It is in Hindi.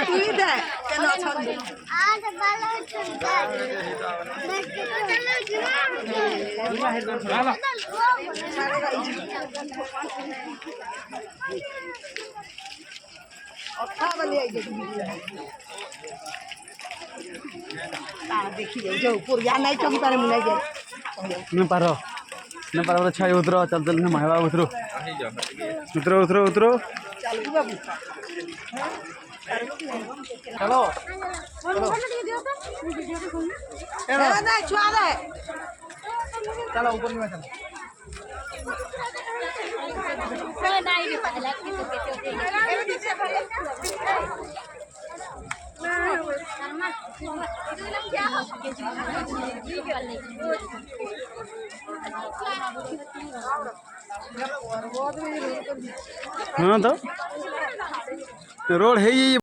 তুই দেখ কেন ছন্দ आज बालो चुनकर देखी जो पुरिया नहीं चम करे मुने जे न पारो बोले छाई उतरो चल चल न महबा उतरो उतरो उतरो उतरो चल बाबू चलो ना छुआ दे चलो ऊपर में चलो हाँ तो रोड है ये